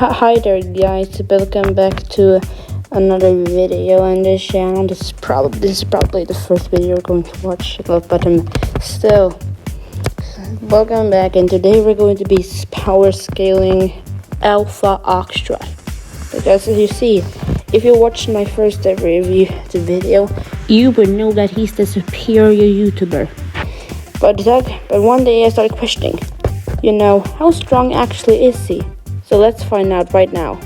Hi there guys, welcome back to another video on this channel. This is probably the first video you're going to watch, but still, welcome back, and today we're going to be power scaling AlfaOxtrot. Because as you see, if you watched my first ever review video, you would know that he's the superior YouTuber. But one day I started questioning, how strong actually is he? So let's find out right now.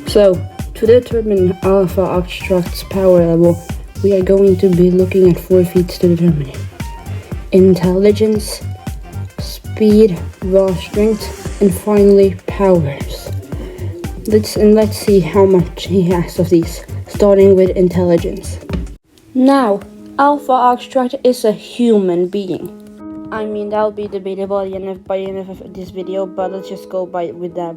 So, to determine AlfaOxtrot's power level, we are going to be looking at 4 feats to determine it. Intelligence, speed, raw strength, and finally powers. Let's see how much he has of these, starting with intelligence. Now, AlfaOxtrot is a human being. I mean, that'll be debatable by the end of this video, but let's just go with that.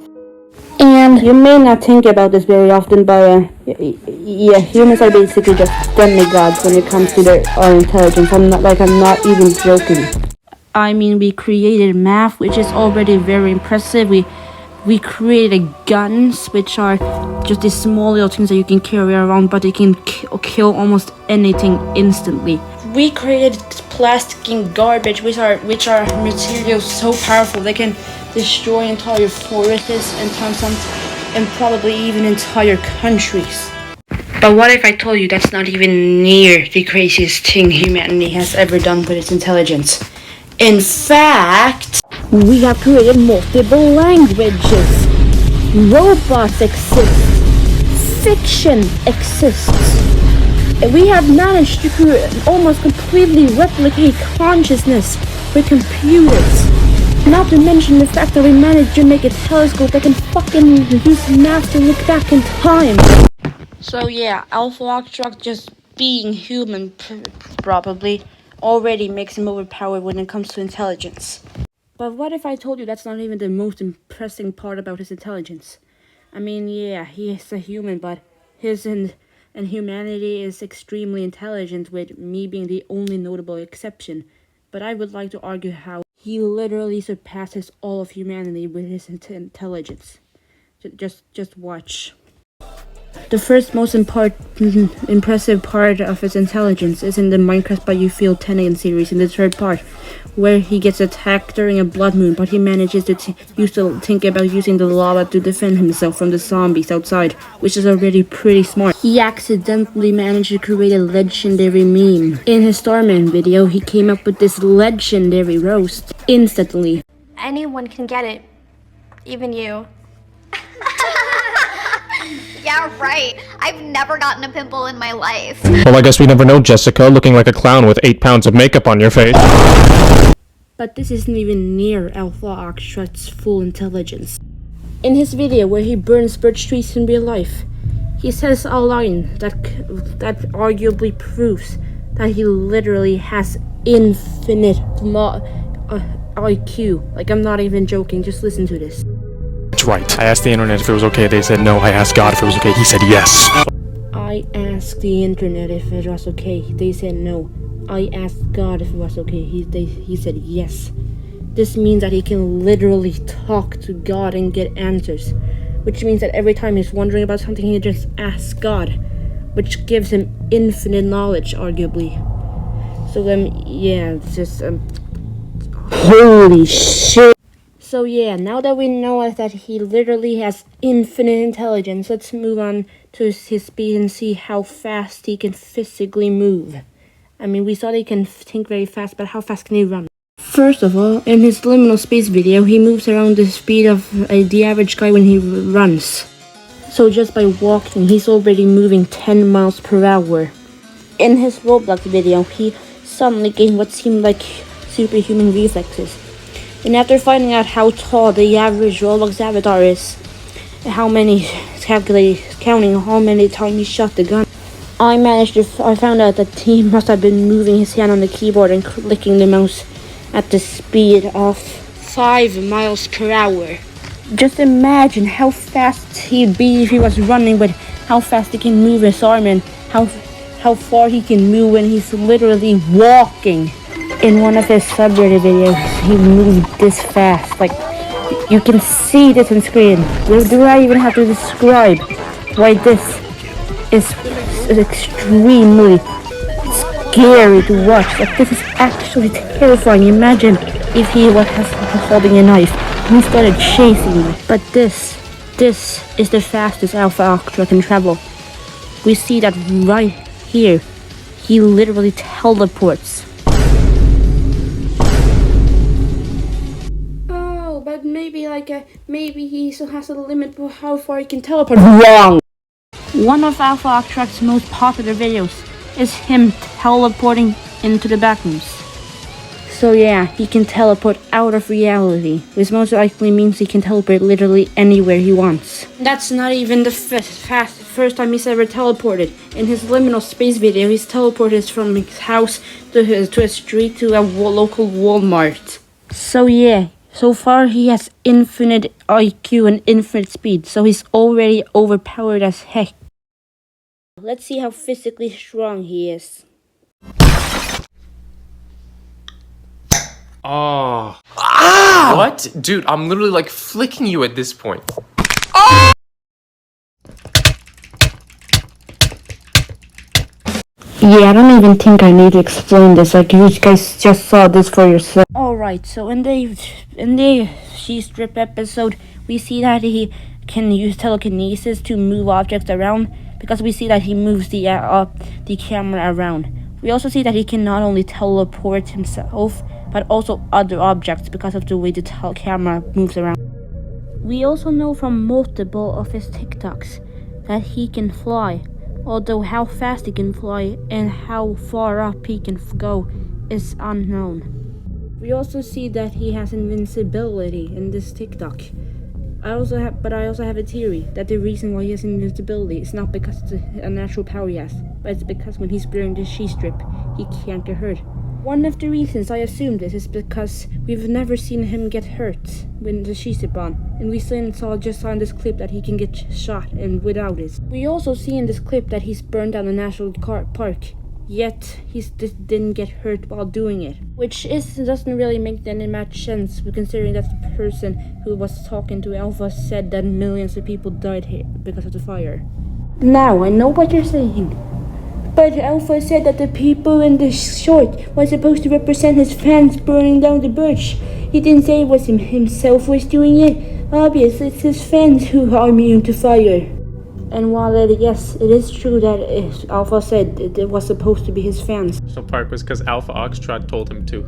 And you may not think about this very often, but humans are basically just demigods when it comes to our intelligence. I'm not even joking. I mean, we created math, which is already very impressive. We created guns, which are just these small little things that you can carry around, but they can kill almost anything instantly. We created plastic and garbage, which are materials so powerful they can destroy entire forests and probably even entire countries. But what if I told you that's not even near the craziest thing humanity has ever done with its intelligence? In fact, we have created multiple languages. Robots exist. Fiction exists. We have managed to almost completely replicate consciousness with computers. Not to mention the fact that we managed to make a telescope that can fucking use math to look back in time. So yeah, AlfaOxtrot just being human probably already makes him overpowered when it comes to intelligence. But what if I told you that's not even the most impressive part about his intelligence? I mean, yeah, he is a human, but his and humanity is extremely intelligent, with me being the only notable exception. But I would like to argue how he literally surpasses all of humanity with his intelligence. Just watch. The first most impressive part of his intelligence is in the Minecraft by You Feel 10 series, in the third part, where he gets attacked during a blood moon, but he manages to think about using the lava to defend himself from the zombies outside, which is already pretty smart. He accidentally managed to create a legendary meme. In his Starman video, he came up with this legendary roast instantly. Anyone can get it, even you. Yeah, right. I've never gotten a pimple in my life. Well, I guess we never know, Jessica, looking like a clown with 8 pounds of makeup on your face. But this isn't even near AlfaOxtrot's full intelligence. In his video where he burns birch trees in real life, he says a line that arguably proves that he literally has infinite IQ. Like, I'm not even joking, just listen to this. That's right. I asked the internet if it was okay. They said no. I asked God if it was okay. He said yes. I asked the internet if it was okay. They said no. I asked God if it was okay. He said yes. This means that he can literally talk to God and get answers. Which means that every time he's wondering about something, he just asks God. Which gives him infinite knowledge, arguably. So yeah, it's just holy shit. So yeah, now that we know that he literally has infinite intelligence, let's move on to his speed and see how fast he can physically move. I mean, we saw that he can think very fast, but how fast can he run? First of all, in his liminal space video, he moves around the speed of the average guy when he runs. So just by walking, he's already moving 10 miles per hour. In his Roblox video, he suddenly gained what seemed like superhuman reflexes. And after finding out how tall the average Roblox avatar is, counting how many times he shot the gun, I found out that he must have been moving his hand on the keyboard and clicking the mouse at the speed of 5 miles per hour. Just imagine how fast he'd be if he was running, with how fast he can move his arm and how far he can move when he's literally walking. in one of his subreddit videos, he moved this fast. Like, you can see this on screen. Do I even have to describe why this is extremely scary to watch? Like, this is actually terrifying. Imagine if he was holding a knife and he started chasing me. But this is the fastest AlfaOxtrot can travel. We see that right here. He literally teleports. Oh, but maybe maybe he still has a limit for how far he can teleport. Wrong! One of AlfaOxtrot's most popular videos is him teleporting into the backrooms. So yeah, he can teleport out of reality, which most likely means he can teleport literally anywhere he wants. That's not even the first time he's ever teleported. In his liminal space video, he's teleported from his house to a street to a local Walmart. So yeah, so far he has infinite IQ and infinite speed, so he's already overpowered as heck. Let's see how physically strong he is. Oh. Ah! What? Dude, I'm literally like flicking you at this point. Oh! Yeah, I don't even think I need to explain this. Like, you guys just saw this for yourself. Alright, so in the She Strip episode, we see that he can use telekinesis to move objects around, because we see that he moves the camera around. We also see that he can not only teleport himself, but also other objects because of the way the camera moves around. We also know from multiple of his TikToks that he can fly, although how fast he can fly and how far up he can go is unknown. We also see that he has invincibility in this TikTok. I also have a theory that the reason why he has invincibility is not because it's a natural power he has, but it's because when he's wearing the She Strip, he can't get hurt. One of the reasons I assume this is because we've never seen him get hurt with the She Strip on, and we just saw in this clip that he can get shot and without it. We also see in this clip that he's burned down a national park, yet he didn't get hurt while doing it, which doesn't really make any much sense considering that the person who was talking to Alpha said that millions of people died here because of the fire. Now I know what you're saying. But Alpha said that the people in the short was supposed to represent his fans burning down the birch. He didn't say it was himself was doing it. Obviously, it's his fans who are immune to fire. And while yes, it is true that Alpha said it was supposed to be his fans. So part was because AlfaOxtrot told him to.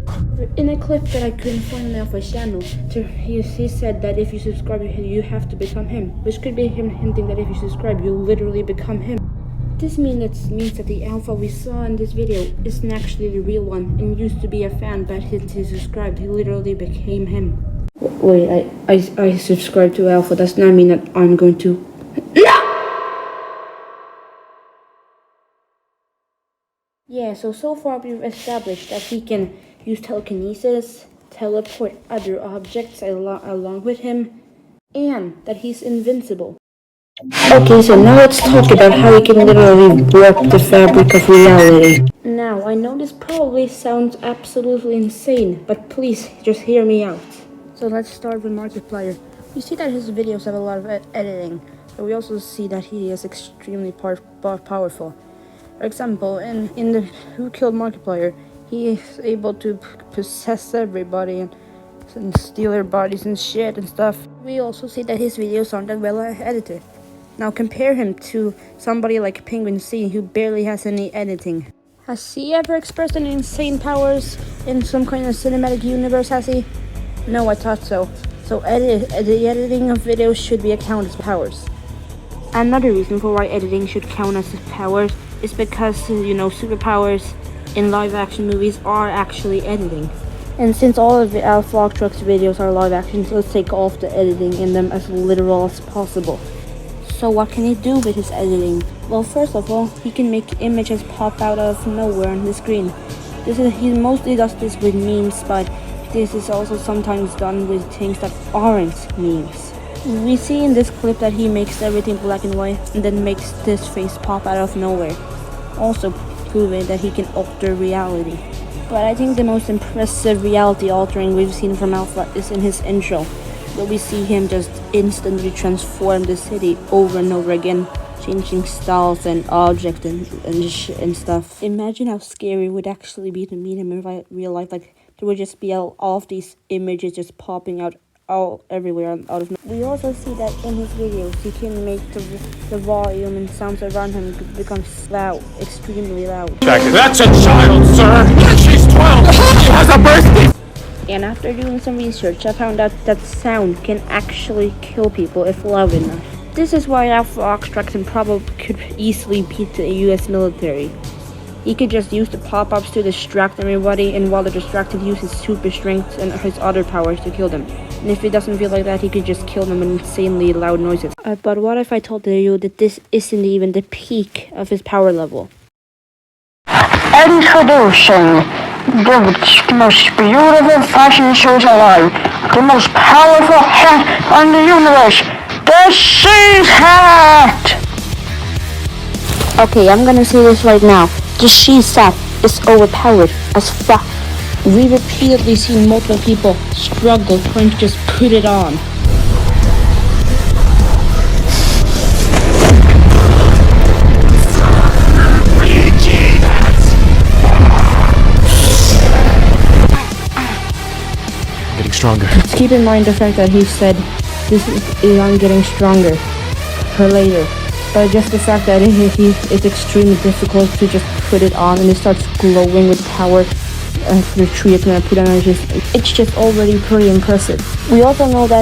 In a clip that I couldn't find on Alpha's channel, he said that if you subscribe, you have to become him. Which could be him hinting that if you subscribe, you literally become him. This means that the Alpha we saw in this video isn't actually the real one and used to be a fan, but since he subscribed, he literally became him. Wait, I subscribed to Alpha. Does not mean that I'm going to... No! Yeah, so far we've established that he can use telekinesis, teleport other objects along with him, and that he's invincible. Okay, so now let's talk about how he can literally warp the fabric of reality. Now, I know this probably sounds absolutely insane, but please just hear me out. So let's start with Markiplier. We see that his videos have a lot of editing, but we also see that he is extremely powerful. For example, in the Who Killed Markiplier, he is able to possess everybody and steal their bodies and shit and stuff. We also see that his videos aren't that well edited. Now compare him to somebody like Penguin C, who barely has any editing. Has he ever expressed any insane powers in some kind of cinematic universe, has he? No, I thought so. So the editing of videos should be accounted as powers. Another reason for why editing should count as powers is because, superpowers in live action movies are actually editing. And since all of the AlfaOxtrot's videos are live action, so let's take off the editing in them as literal as possible. So what can he do with his editing? Well, first of all, he can make images pop out of nowhere on the screen. He mostly does this with memes, but this is also sometimes done with things that aren't memes. We see in this clip that he makes everything black and white and then makes this face pop out of nowhere, also proving that he can alter reality. But I think the most impressive reality altering we've seen from Alpha is in his intro, where we see him just instantly transform the city over and over again, changing styles and objects and stuff. Imagine how scary it would actually be to meet him in real life. Like, there would just be all of these images just popping out all everywhere out of. We also see that in his videos he can make the volume and sounds around him become loud, extremely loud. That's a child, sir! She's 12! She has a birthday! And after doing some research, I found out that sound can actually kill people if loud enough. This is why AlfaOxtrot could easily beat the US military. He could just use the pop-ups to distract everybody, and while they're distracted, use his super strength and his other powers to kill them. And if he doesn't feel like that, he could just kill them with insanely loud noises. But what if I told you that this isn't even the peak of his power level? Introducing the most beautiful fashion shows alive, the most powerful hat on the universe, the She's Hat! Okay, I'm gonna say this right now. The She's Hat is overpowered as fuck. We repeatedly seen multiple people struggle trying to just put it on. Getting stronger. Let's keep in mind the fact that he said this is on getting stronger for later. But just the fact that it's extremely difficult to just put it on and it starts glowing with power for the tree it's gonna put on, it's just already pretty impressive. We also know that